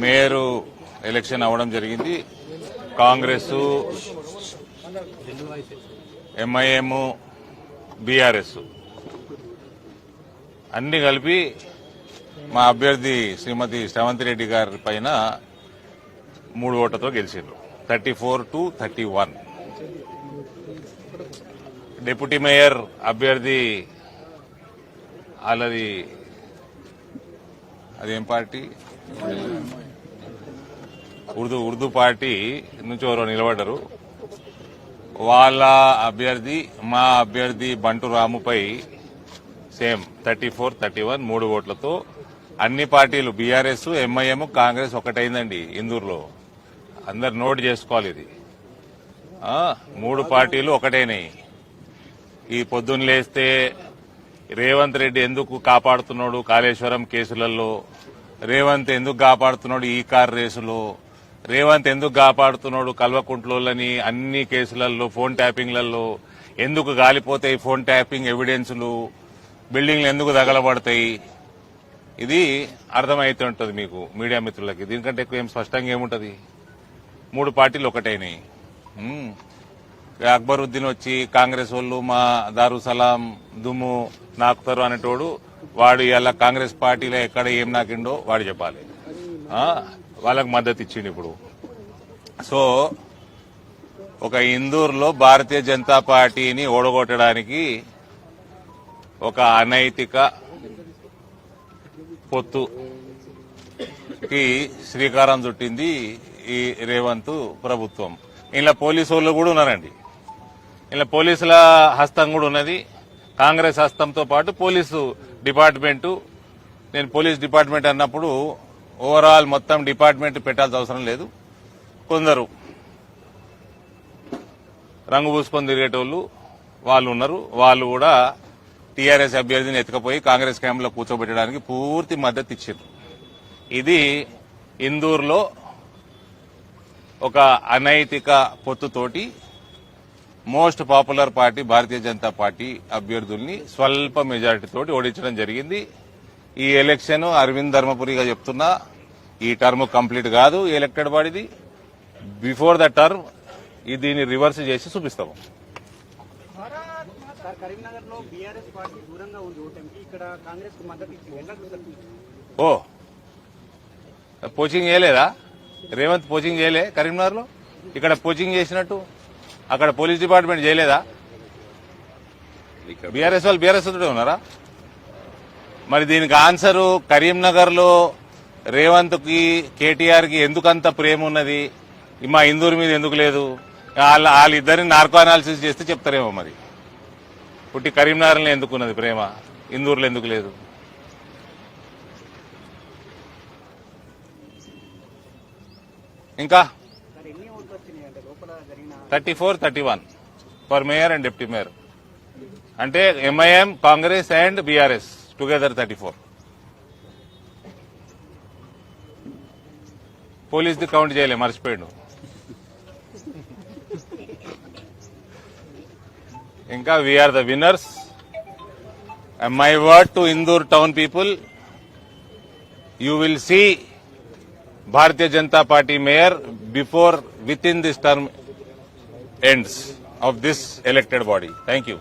Mayor election అవ్వడం జరిగింది. Congress, MIM, BRS అన్ని కలిపి మా అభ్యర్థి శ్రీమతి శ్రవంతి రెడ్డి గారి పైన 3 ఓట్లతో గెలిచారు. 34-31. డిప్యూటీ మేయర్ అభ్యర్థి వాళ్ళది అదేం పార్టీ, ఉర్దూ పార్టీ నుంచి ఎవరో నిలబడ్డారు. వాళ్ళ అభ్యర్థి మా అభ్యర్థి బంటు రాముపై సేమ్ 34-31 3 ఓట్లతో అన్ని పార్టీలు బీఆర్ఎస్, ఎంఐఎం, కాంగ్రెస్ ఒకటైందండి ఇందూరులో. అందరు నోట్ చేసుకోవాలి. ఇది 3 పార్టీలు ఒకటైనాయి. ఈ పొద్దున్న లేస్తే రేవంత్ రెడ్డి ఎందుకు కాపాడుతున్నాడు కాళేశ్వరం కేసులలో, రేవంత్ ఎందుకు కాపాడుతున్నాడు ఈ కార్ రేసులో, రేవంత్ ఎందుకు కాపాడుతున్నాడు కల్వకుంట్లోని అన్ని కేసులలో, ఫోన్ ట్యాపింగ్లలో ఎందుకు గాలిపోతాయి ఫోన్ ట్యాపింగ్ ఎవిడెన్సులు, బిల్డింగ్లు ఎందుకు తగలబడతాయి, ఇది అర్థమైతుంటది మీకు మీడియా మిత్రులకి. దీనికంటే ఎక్కువ ఏం స్పష్టంగా ఏముంటది. 3 పార్టీలు ఒకటైనాయి. అక్బరుద్దీన్ వచ్చి కాంగ్రెస్ వాళ్ళు మా దారుసలాం దుమ్ము నాకుతారు అనేటోడు, వాడు ఇలా కాంగ్రెస్ పార్టీలో ఎక్కడ ఏం నాకిండో వాడు చెప్పాలి. వాళ్ళకు మద్దతు ఇచ్చిండు ఇప్పుడు. సో ఒక ఇందూరులో భారతీయ జనతా పార్టీని ఓడగొట్టడానికి ఒక అనైతిక పొత్తుకి శ్రీకారం చుట్టింది ఈ రేవంత్ ప్రభుత్వం. ఇలా పోలీసు వాళ్ళు కూడా ఉన్నారండి. ఇలా పోలీసుల హస్తం కూడా ఉన్నది. కాంగ్రెస్ హస్తంతో పాటు పోలీసు డిపార్ట్మెంటు. నేను పోలీస్ డిపార్ట్మెంట్ అన్నప్పుడు ఓవరాల్ మొత్తం డిపార్ట్మెంట్ పెట్టాల్సిన అవసరం లేదు. కొందరు రంగు పూసుకొని తిరిగేటోళ్ళు వాళ్ళు ఉన్నారు. వాళ్ళు కూడా టీఆర్ఎస్ అభ్యర్థిని ఎత్తుకపోయి కాంగ్రెస్ క్యాంపులో కూర్చోబెట్టడానికి పూర్తి మద్దతు ఇచ్చారు. ఇది ఇందూరులో ఒక అనైతిక పొత్తుతోటి most popular party Bharatiya Janata party అభ్యర్థుల్ని స్వల్ప మెజారిటీతోటి ఓడించడం జరిగింది. ఈ ఎలక్షన్ అరవింద్ ధర్మపురిగా చెప్తున్నా, ఈ టర్మ్ కంప్లీట్ కాదు ఎలక్టెడ్ బాడీది. బిఫోర్ ద టర్మ్ దీన్ని రివర్స్ చేసి చూపిస్తాము. ఓ పోచింగ్ చేయలేదా రేవంత్? పోచింగ్ చేయలే కరీంనగర్ లో? ఇక్కడ పోచింగ్ చేసినట్టు అక్కడ పోలీస్ డిపార్ట్మెంట్ చేయలేదా? బీఆర్ఎస్ వాళ్ళు బీఆర్ఎస్ తోటే ఉన్నారా? మరి దీనికి ఆన్సరు కరీంనగర్ లో రేవంత్ కి కేటీఆర్ కి ఎందుకంత ప్రేమ ఉన్నది, మా ఇందూరు మీద ఎందుకు లేదు? వాళ్ళిద్దరిని నార్కో అనాలిసిస్ చేస్తే చెప్తారేమో. మరి పుట్టి కరీంనగర్లో ఎందుకున్నది ప్రేమ, ఇందూరులో ఎందుకు లేదు? ఇంకా 34-31 for mayor and deputy mayor. అంటే MIM, Congress and BRS together 34. Police the count చేయలే, మర్చిపోయాడు. ఇంకా we are the winners. My word to Indur town people, you will see Bharatiya Janata Party mayor within this term ends of this elected body. Thank you.